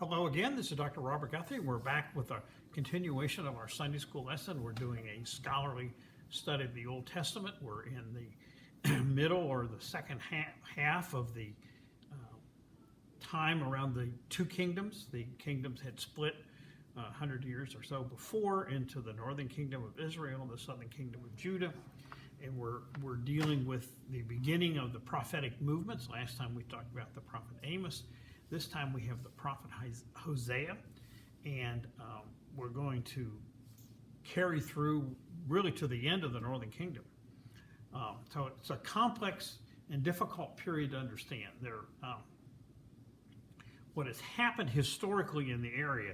Hello again, this is Dr. Robert Guthrie. We're back with a continuation of our Sunday school lesson. We're doing a scholarly study of the Old Testament. We're in the middle or the second half of the time around the two kingdoms. The kingdoms had split 100 years or so before into the northern kingdom of Israel and the southern kingdom of Judah. And we're dealing with the beginning of the prophetic movements. Last time we talked about the prophet Amos. This time we have the prophet Hosea, and we're going to carry through really to the end of the northern kingdom. So it's a complex and difficult period to understand. What has happened historically in the area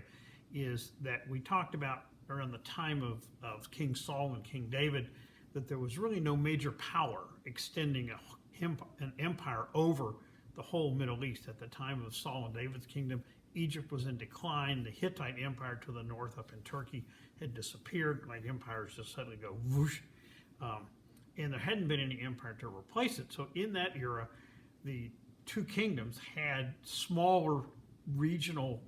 is that we talked about around the time of King Saul and King David, that there was really no major power extending an empire over the whole Middle East. At the time of Saul and David's kingdom, Egypt was in decline. The Hittite Empire to the north up in Turkey had disappeared, like empires just suddenly go whoosh. And there hadn't been any empire to replace it. So in that era, the two kingdoms had smaller regional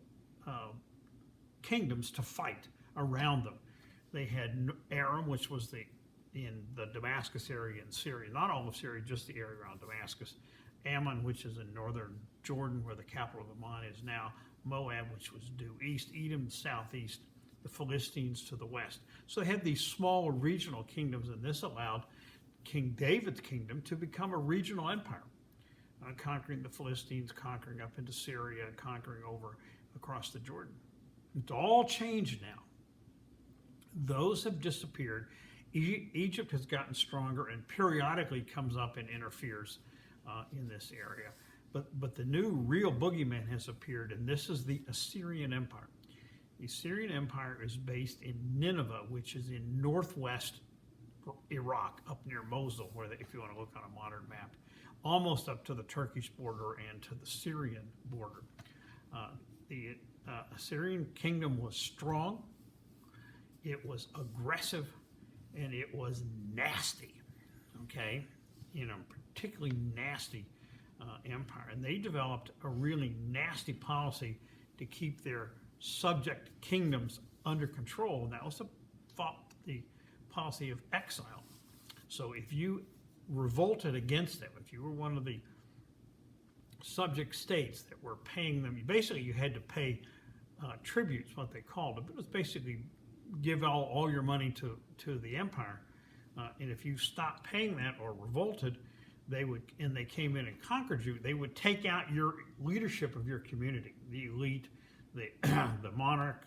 kingdoms to fight around them. They had Aram, which was in the Damascus area in Syria, not all of Syria, just the area around Damascus. Ammon, which is in northern Jordan, where the capital of Ammon is now. Moab, which was due east. Edom, southeast. The Philistines to the west. So they had these smaller regional kingdoms, and this allowed King David's kingdom to become a regional empire, conquering the Philistines, conquering up into Syria, and conquering over across the Jordan. It's all changed now. Those have disappeared. Egypt has gotten stronger and periodically comes up and interferes in this area. But the new real boogeyman has appeared, and this is the Assyrian Empire. The Assyrian Empire is based in Nineveh, which is in northwest Iraq, up near Mosul, if you want to look on a modern map, almost up to the Turkish border and to the Syrian border. The Assyrian kingdom was strong, it was aggressive, and it was nasty, okay? Particularly nasty empire. And they developed a really nasty policy to keep their subject kingdoms under control, and that was the policy of exile. So if you revolted against them, if you were one of the subject states that were paying them, basically you had to pay tributes, what they called it, but it was basically give all your money to the empire. And if you stopped paying that or revolted, they came in and conquered you, they would take out your leadership of your community, the elite, the monarch,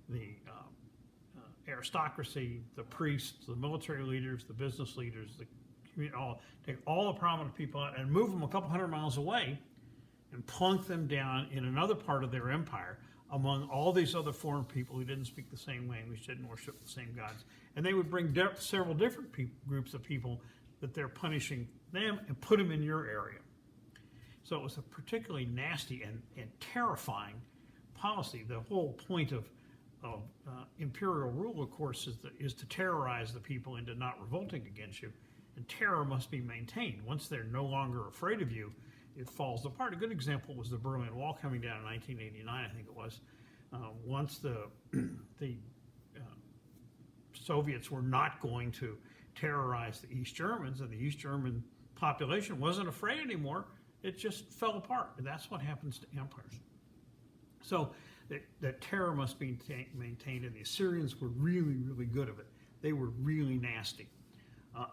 the aristocracy, the priests, the military leaders, the business leaders, the community, take all the prominent people out and move them a couple hundred miles away and plunk them down in another part of their empire among all these other foreign people who didn't speak the same language, didn't worship the same gods. And they would bring several different groups of people that they're punishing them and put them in your area. So it was a particularly nasty and terrifying policy. The whole point of imperial rule, of course, is to terrorize the people into not revolting against you. And terror must be maintained. Once they're no longer afraid of you, it falls apart. A good example was the Berlin Wall coming down in 1989, I think it was. Once the Soviets were not going to terrorize the East Germans, and the East German population wasn't afraid anymore, it just fell apart. And that's what happens to empires. So that terror must be maintained, and the Assyrians were really, really good at it. They were really nasty.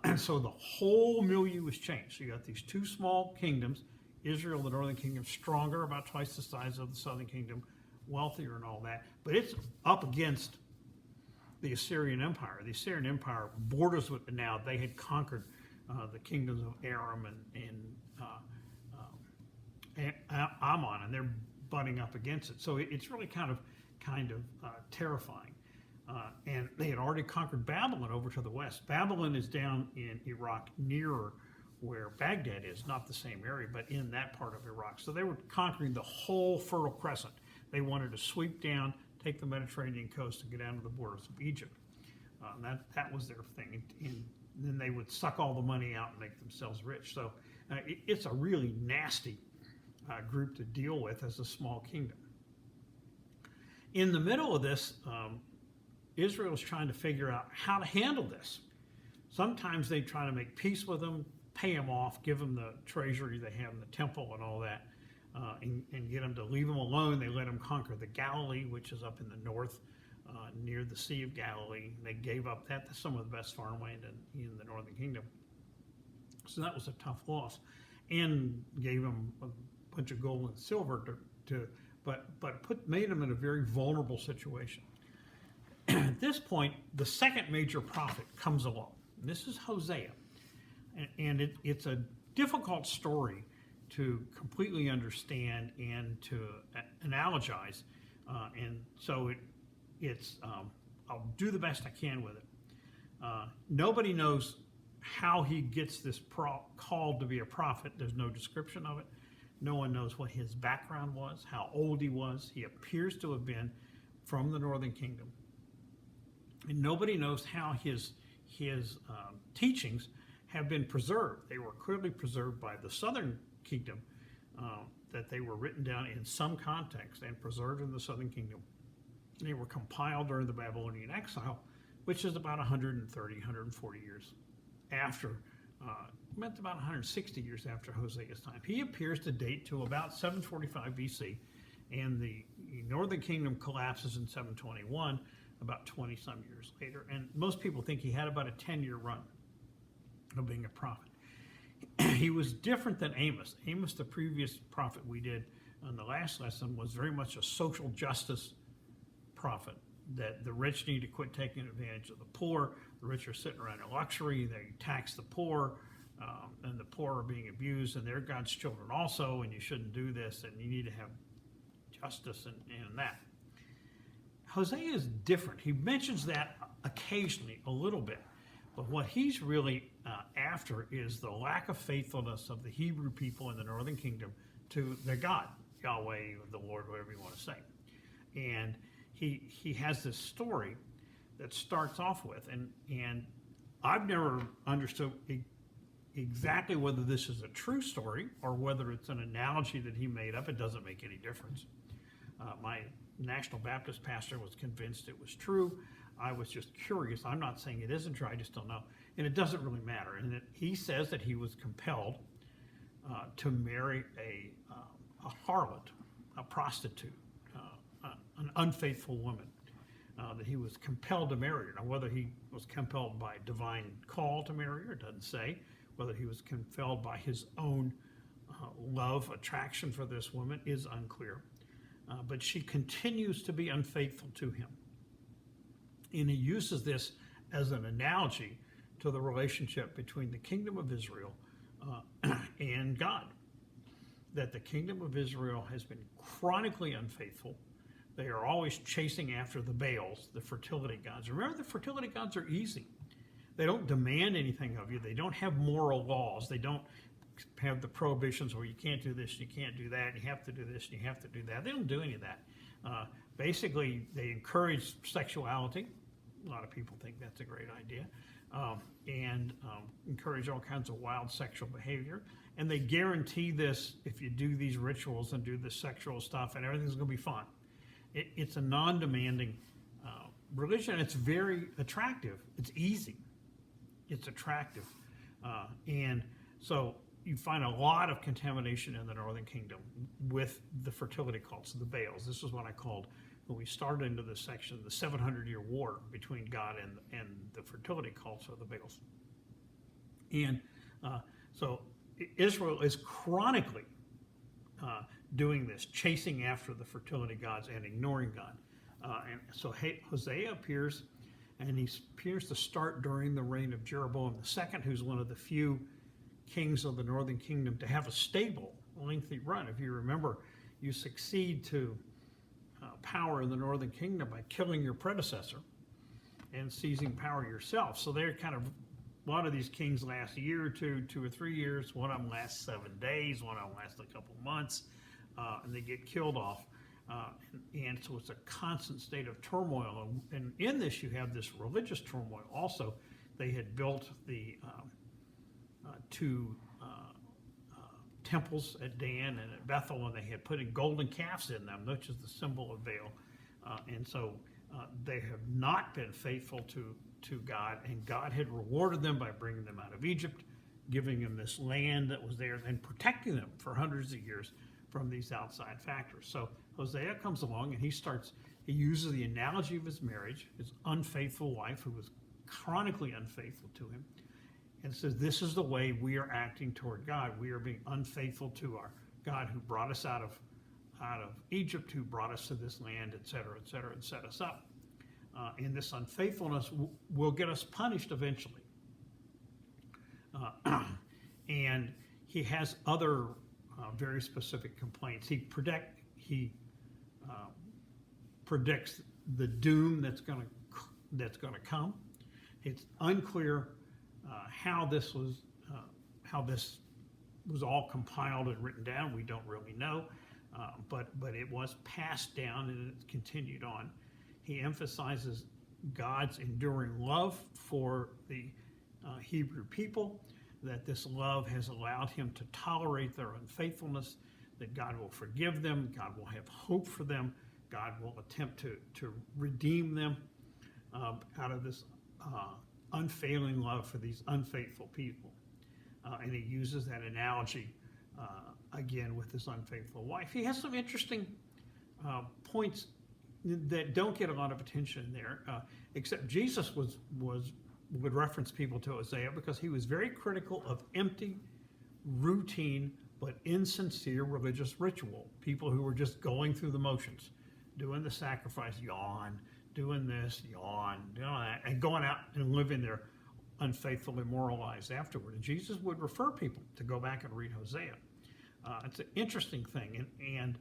And so the whole milieu was changed. So you got these two small kingdoms, Israel, the northern kingdom, stronger, about twice the size of the southern kingdom, wealthier and all that. But it's up against the Assyrian Empire. The Assyrian Empire borders with, now they had conquered the kingdoms of Aram and Ammon, and they're butting up against it. So it's really kind of terrifying. And they had already conquered Babylon over to the west. Babylon is down in Iraq, nearer where Baghdad is, not the same area, but in that part of Iraq. So they were conquering the whole Fertile Crescent. They wanted to sweep down, take the Mediterranean coast, and get down to the borders of Egypt. That was their thing. And then they would suck all the money out and make themselves rich. So it's a really nasty group to deal with as a small kingdom. In the middle of this, Israel is trying to figure out how to handle this. Sometimes they try to make peace with them, pay them off, give them the treasury they have in the temple and all that, and get them to leave them alone. They let them conquer the Galilee, which is up in the north, near the Sea of Galilee. They gave up that. That's some of the best farmland in the northern kingdom. So that was a tough loss, and gave them a bunch of gold and silver but made them in a very vulnerable situation. At this point, the second major prophet comes along. This is Hosea, and it's a difficult story to completely understand and to analogize, and so I'll do the best I can with it. Nobody knows how he gets this called to be a prophet. There's no description of it. No one knows what his background was, how old he was. He appears to have been from the northern kingdom. And nobody knows how his teachings have been preserved. They were clearly preserved by the southern kingdom, that they were written down in some context and preserved in the southern kingdom. They were compiled during the Babylonian exile, which is about 130, 140 years after, meant about 160 years after Hosea's time. He appears to date to about 745 BC, and the northern kingdom collapses in 721, about 20-some years later. And most people think he had about a 10-year run of being a prophet. He was different than Amos. Amos, the previous prophet we did on the last lesson, was very much a social justice prophet, that the rich need to quit taking advantage of the poor. The rich are sitting around in luxury. They tax the poor, and the poor are being abused, and they're God's children also, and you shouldn't do this, and you need to have justice and that. Hosea is different. He mentions that occasionally a little bit, but what he's really after is the lack of faithfulness of the Hebrew people in the northern kingdom to their God, Yahweh, the Lord, whatever you want to say. And he has this story that starts off with, and I've never understood exactly whether this is a true story or whether it's an analogy that he made up. It doesn't make any difference. My National Baptist pastor was convinced it was true. I was just curious. I'm not saying it isn't true. I just don't know. And it doesn't really matter. And he says that he was compelled to marry a harlot, a prostitute, an unfaithful woman, that he was compelled to marry her. Now, whether he was compelled by divine call to marry her, it doesn't say. Whether he was compelled by his own love, attraction for this woman is unclear. But she continues to be unfaithful to him. And he uses this as an analogy to the relationship between the kingdom of Israel and God. That the kingdom of Israel has been chronically unfaithful. They are always chasing after the Baals, the fertility gods. Remember, the fertility gods are easy. They don't demand anything of you. They don't have moral laws. They don't have the prohibitions where you can't do this, you can't do that, you have to do this, you have to do that. They don't do any of that. Basically, they encourage sexuality. A lot of people think that's a great idea. And encourage all kinds of wild sexual behavior. And they guarantee this: if you do these rituals and do this sexual stuff, and everything's going to be fine. It's a non-demanding religion. It's very attractive. It's easy. It's attractive. And so you find a lot of contamination in the northern kingdom with the fertility cults, the Baals. This is what I called, when we started into this section, the 700-year war between God and the fertility cults of the Baals. And so Israel is chronically doing this, chasing after the fertility gods and ignoring God. And so Hosea appears, and he appears to start during the reign of Jeroboam II, who's one of the few kings of the northern kingdom to have a stable, lengthy run. If you remember, you succeed to power in the northern kingdom by killing your predecessor and seizing power yourself. So they're kind of, a lot of these kings last a year or two, 2 or 3 years. One of them lasts 7 days. One of them lasts a couple months, and they get killed off. And so it's a constant state of turmoil. And in this, you have this religious turmoil also. They had built the two temples at Dan and at Bethel, and they had put in golden calves in them, which is the symbol of Baal. And so they have not been faithful to God, and God had rewarded them by bringing them out of Egypt, giving them this land that was theirs, and protecting them for hundreds of years from these outside factors. So Hosea comes along and he uses the analogy of his marriage, his unfaithful wife who was chronically unfaithful to him, and says, this is the way we are acting toward God. We are being unfaithful to our God who brought us out of Egypt, who brought us to this land, et cetera, and set us up. And this unfaithfulness will get us punished eventually. And he has other very specific complaints. He predicts the doom that's going to come. It's unclear how this was all compiled and written down. We don't really know, but it was passed down and it continued on. He emphasizes God's enduring love for the Hebrew people, that this love has allowed him to tolerate their unfaithfulness, that God will forgive them, God will have hope for them, God will attempt to redeem them out of this unfailing love for these unfaithful people. And he uses that analogy again with his unfaithful wife. He has some interesting points that don't get a lot of attention there, except Jesus would reference people to Hosea because he was very critical of empty, routine, but insincere religious ritual. People who were just going through the motions, doing the sacrifice, yawn, doing this, yawn, doing that, and going out and living their unfaithful, immoral lives afterward. And Jesus would refer people to go back and read Hosea. It's an interesting thing, and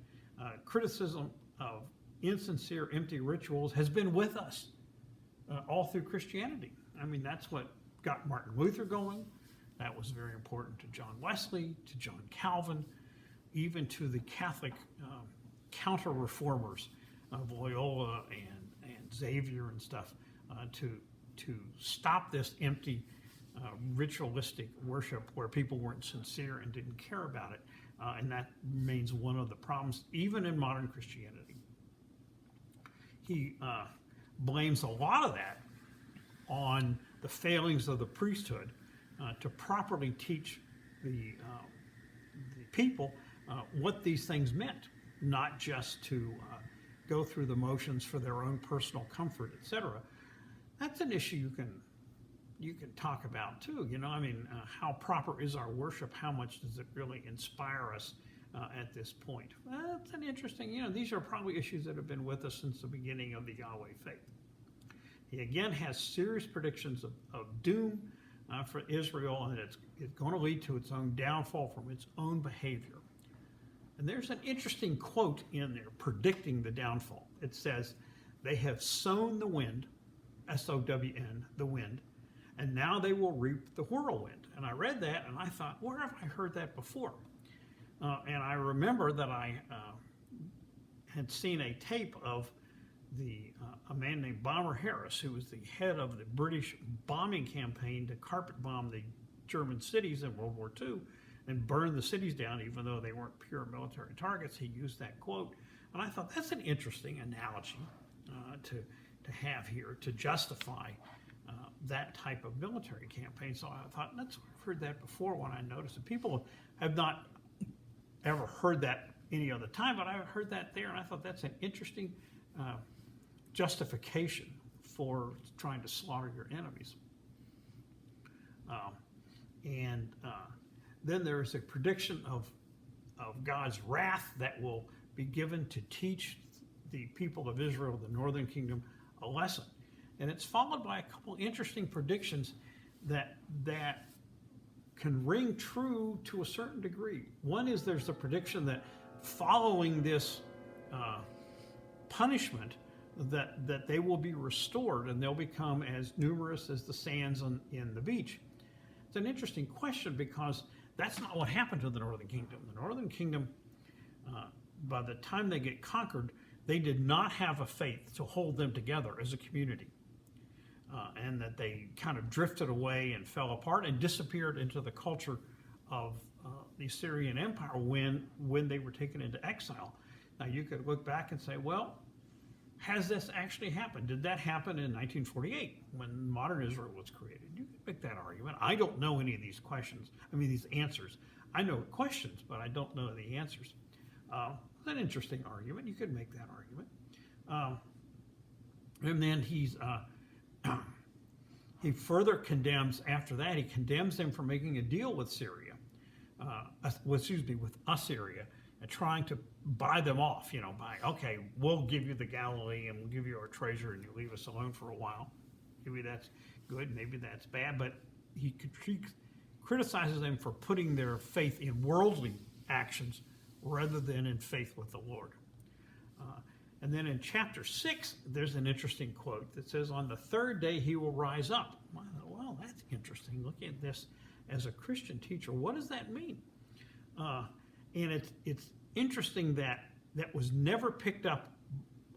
criticism of insincere, empty rituals has been with us all through Christianity. I mean, that's what got Martin Luther going. That was very important to John Wesley, to John Calvin, even to the Catholic counter-reformers of Loyola and Xavier and stuff, to stop this empty ritualistic worship where people weren't sincere and didn't care about it. And that remains one of the problems, even in modern Christianity. He blames a lot of that on the failings of the priesthood to properly teach the people what these things meant, not just to go through the motions for their own personal comfort, etc. That's an issue you can talk about too. You know, I mean, how proper is our worship? How much does it really inspire us at this point? That's an interesting, these are probably issues that have been with us since the beginning of the Yahweh faith. He again has serious predictions of doom for Israel, and it's going to lead to its own downfall from its own behavior. And there's an interesting quote in there predicting the downfall. It says, they have sown the wind, S-O-W-N, the wind, and now they will reap the whirlwind. And I read that and I thought, where have I heard that before? And I remember that I had seen a tape of a man named Bomber Harris, who was the head of the British bombing campaign to carpet bomb the German cities in World War II and burn the cities down, even though they weren't pure military targets. He used that quote. And I thought, that's an interesting analogy to have here to justify that type of military campaign. So I thought, I've heard that before when I noticed it. People have not ever heard that any other time, but I heard that there, and I thought that's an interesting justification for trying to slaughter your enemies. Then there's a prediction of God's wrath that will be given to teach the people of Israel, the northern kingdom, a lesson. And it's followed by a couple interesting predictions that can ring true to a certain degree. One is there's a prediction that following this punishment, that they will be restored and they'll become as numerous as the sands in the beach. It's an interesting question because that's not what happened to the northern kingdom. The northern kingdom, by the time they get conquered, they did not have a faith to hold them together as a community. And that they kind of drifted away and fell apart and disappeared into the culture of the Assyrian Empire when they were taken into exile. Now you could look back and say, well, has this actually happened? Did that happen in 1948 when modern Israel was created? You can make that argument. I don't know any of these questions. I mean, these answers. I know questions, but I don't know the answers. It's an interesting argument. You could make that argument. And then he further condemns, after that, he condemns them for making a deal with Syria, with Assyria, and trying to buy them off, okay, we'll give you the Galilee and we'll give you our treasure and you leave us alone for a while. Maybe that's good, maybe that's bad, but he criticizes them for putting their faith in worldly actions rather than in faith with the Lord. And then in chapter 6, there's an interesting quote that says, on the third day he will rise up. Well, that's interesting. Looking at this as a Christian teacher, what does that mean? And it's interesting that was never picked up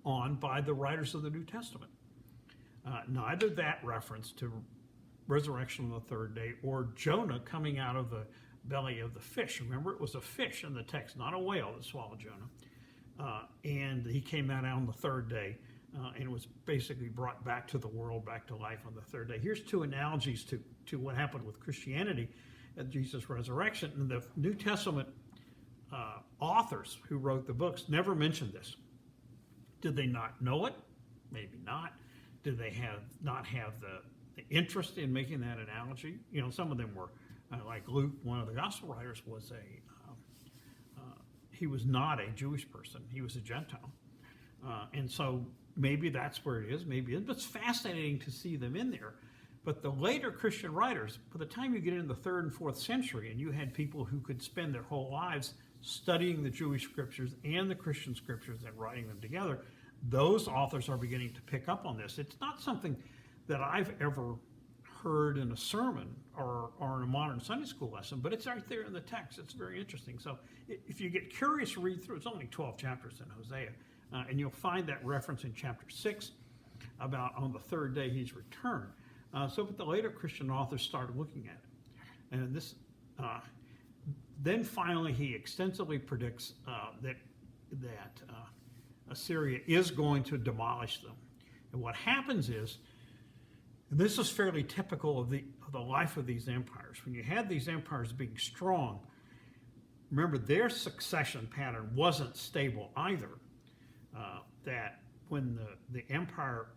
on by the writers of the New Testament. Neither that reference to resurrection on the third day or Jonah coming out of the belly of the fish. Remember, it was a fish in the text, not a whale that swallowed Jonah. And he came out on the third day and was basically brought back to the world, back to life on the third day. Here's two analogies to what happened with Christianity at Jesus' resurrection. And the New Testament authors who wrote the books never mentioned this. Did they not know it? Maybe not. Did they not have the interest in making that analogy? Some of them were, like Luke, one of the gospel writers, he was not a Jewish person. He was a Gentile. And so maybe that's where it is. Maybe it is. But it's fascinating to see them in there. But the later Christian writers, by the time you get into the 3rd and 4th century, and you had people who could spend their whole lives studying the Jewish scriptures and the Christian scriptures and writing them together, those authors are beginning to pick up on this. It's not something that I've ever heard in a sermon or in a modern Sunday school lesson, but it's right there in the text. It's very interesting. So if you get curious, read through. It's only 12 chapters in Hosea, and you'll find that reference in chapter 6 about on the third day he's returned. But the later Christian authors started looking at it. And this, then finally he extensively predicts that Assyria is going to demolish them. And what happens is, and this is fairly typical of the life of these empires. When you had these empires being strong, remember their succession pattern wasn't stable either. That when the emperor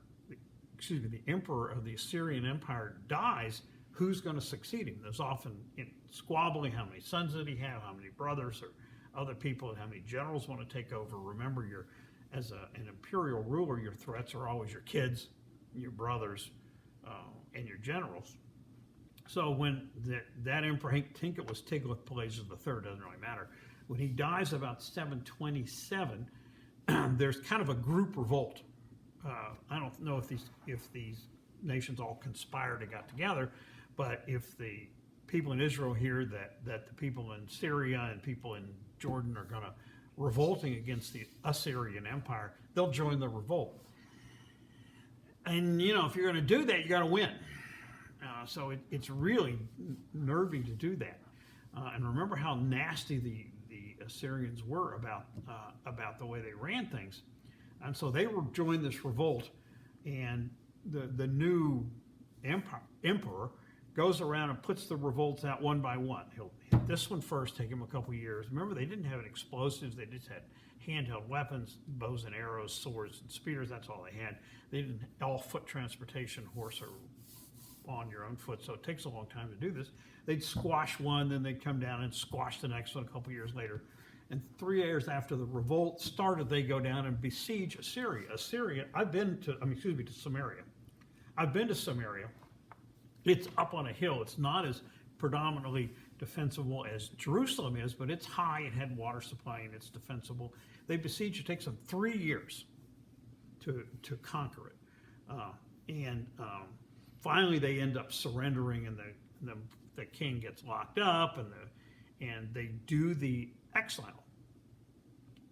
of the Assyrian Empire dies, who's going to succeed him? There's often squabbling. How many sons did he have? How many brothers or other people? And how many generals want to take over? Remember, as an imperial ruler, your threats are always your kids, your brothers, and your generals. So when that emperor, I think it was Tiglath-Pileser III, doesn't really matter. When he dies about 727, there's kind of a group revolt. I don't know if these nations all conspired and got together, but if the people in Israel hear that the people in Syria and people in Jordan are revolting against the Assyrian Empire, they'll join the revolt. And, if you're going to do that, you got to win. So it's really nervy to do that. And remember how nasty the Assyrians were about the way they ran things. And so they joined this revolt, and the new emperor goes around and puts the revolts out one by one. He'll hit this one first, take him a couple years. Remember, they didn't have explosives. They just had handheld weapons, bows and arrows, swords and spears. That's all they had. They didn't all foot transportation, horse or on your own foot. So it takes a long time to do this. They'd squash one, then they'd come down and squash the next one a couple years later. And 3 years after the revolt started, they go down and besiege Assyria. To Samaria. I've been to Samaria. It's up on a hill. It's not as predominantly defensible as Jerusalem is, but it's high. It had water supply and it's defensible. They besiege. It takes them 3 years to conquer it. Finally, they end up surrendering, and the king gets locked up, and they do the exile.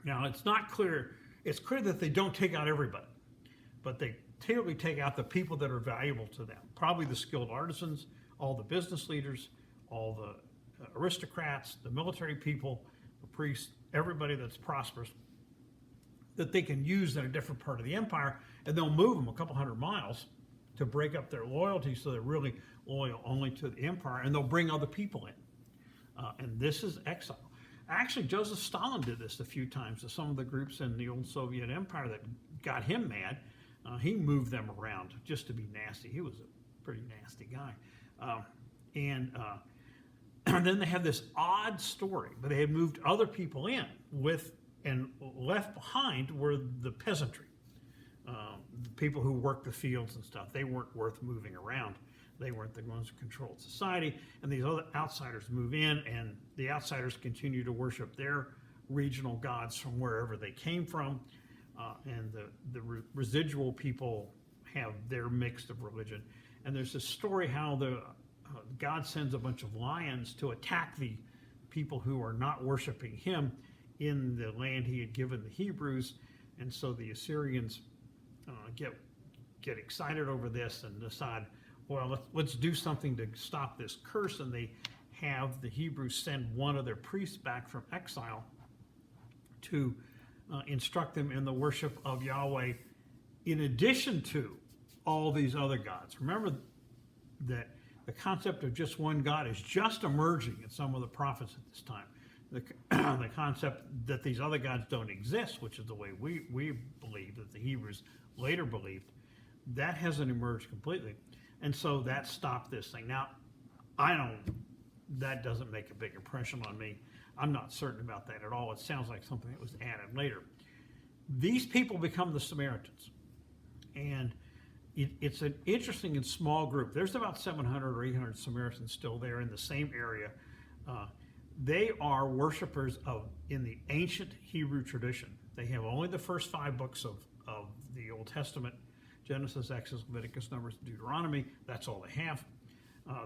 Now, it's not clear. It's clear that they don't take out everybody, but they clearly take out the people that are valuable to them. Probably the skilled artisans, all the business leaders, all the aristocrats, the military people, the priests, everybody that's prosperous. that they can use in a different part of the empire, and they'll move them a couple hundred miles to break up their loyalty, so they're really loyal only to the empire, and they'll bring other people in. And this is exile. Actually, Joseph Stalin did this a few times to some of the groups in the old Soviet Empire that got him mad. He moved them around just to be nasty. He was a pretty nasty guy. And then they have this odd story, but they had moved other people in with, and left behind were the peasantry, the people who worked the fields and stuff. They weren't worth moving around. They weren't the ones who controlled society, and these other outsiders move in, and the outsiders continue to worship their regional gods from wherever they came from, and the residual people have their mix of religion. And there's this story how God sends a bunch of lions to attack the people who are not worshiping him in the land he had given the Hebrews, and so the Assyrians get excited over this and decide, well, let's do something to stop this curse, and they have the Hebrews send one of their priests back from exile to instruct them in the worship of Yahweh in addition to all these other gods. Remember that the concept of just one God is just emerging in some of the prophets at this time. The concept that these other gods don't exist, which is the way we believe, that the Hebrews later believed, that hasn't emerged completely. And so that stopped this thing. Now, that doesn't make a big impression on me. I'm not certain about that at all. It sounds like something that was added later. These people become the Samaritans. And it's an interesting and small group. There's about 700 or 800 Samaritans still there in the same area. They are worshipers in the ancient Hebrew tradition. They have only the first 5 books of the Old Testament: Genesis, Exodus, Leviticus, Numbers, Deuteronomy. That's all they have.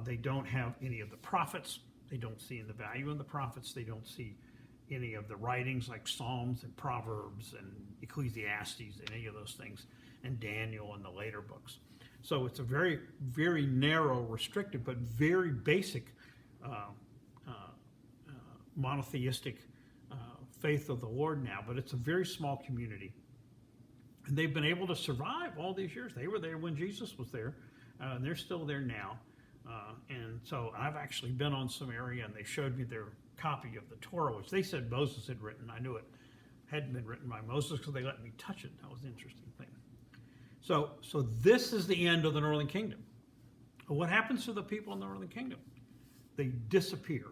They don't have any of the prophets. They don't see the value in the prophets. They don't see any of the writings like Psalms and Proverbs and Ecclesiastes and any of those things, and Daniel and the later books. So it's a very, very narrow, restricted, but very basic monotheistic faith of the Lord now. But it's a very small community. And they've been able to survive all these years. They were there when Jesus was there, and they're still there now. And so I've actually been on Samaria, and they showed me their copy of the Torah, which they said Moses had written. I knew it hadn't been written by Moses because they let me touch it. That was an interesting thing. So this is the end of the Northern Kingdom. What happens to the people in the Northern Kingdom? They disappear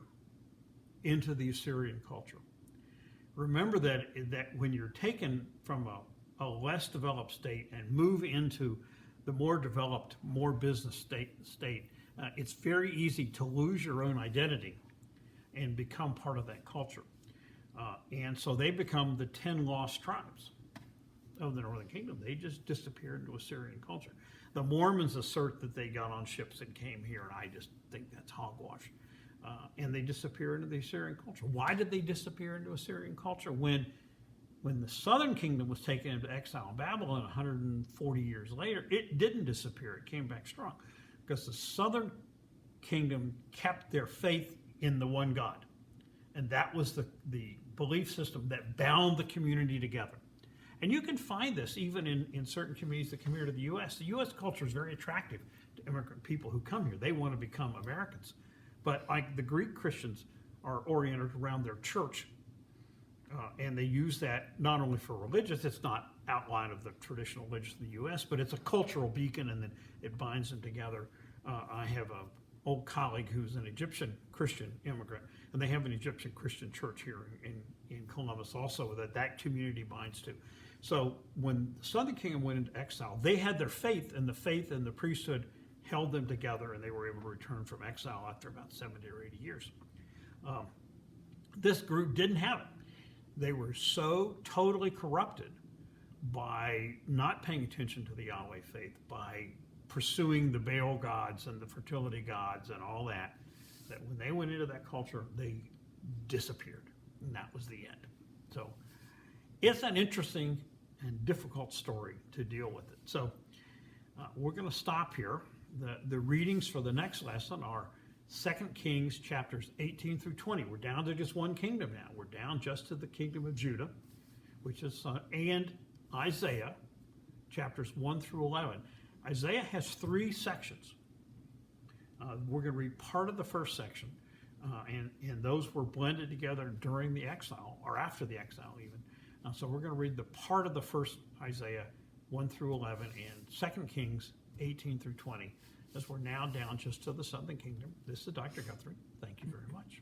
into the Assyrian culture. Remember that when you're taken from a less developed state and move into the more developed, more business state, it's very easy to lose your own identity and become part of that culture. And so they become the 10 lost tribes of the Northern Kingdom. They just disappeared into Assyrian culture. The Mormons assert that they got on ships and came here, and I just think that's hogwash. And they disappear into the Assyrian culture. Why did they disappear into Assyrian culture? When the Southern Kingdom was taken into exile in Babylon 140 years later, it didn't disappear. It came back strong because the Southern Kingdom kept their faith in the one God. And that was the belief system that bound the community together. And you can find this even in certain communities that come here to the U.S. The U.S. culture is very attractive to immigrant people who come here. They want to become Americans. But like the Greek Christians are oriented around their church, and they use that not only for religious, it's not outline of the traditional religion of the U.S., but it's a cultural beacon, and then it binds them together. I have an old colleague who's an Egyptian Christian immigrant, and they have an Egyptian Christian church here in Columbus also that community binds to. So when the Southern Kingdom went into exile, they had their faith, and the priesthood held them together, and they were able to return from exile after about 70 or 80 years. This group didn't have it. They were so totally corrupted by not paying attention to the Yahweh faith, by pursuing the Baal gods and the fertility gods and all that when they went into that culture, they disappeared. And that was the end. So it's an interesting and difficult story to deal with it. So we're going to stop here. The readings for the next lesson are 2 Kings chapters 18 through 20. We're down to just one kingdom now. We're down just to the kingdom of Judah. which is, and Isaiah, chapters 1 through 11. Isaiah has 3 sections. We're going to read part of the first section, and those were blended together during the exile, or after the exile even. So we're going to read the part of the first Isaiah 1 through 11 and 2 Kings 18 through 20, as we're now down just to the southern kingdom. This is Dr. Guthrie. Thank you very much.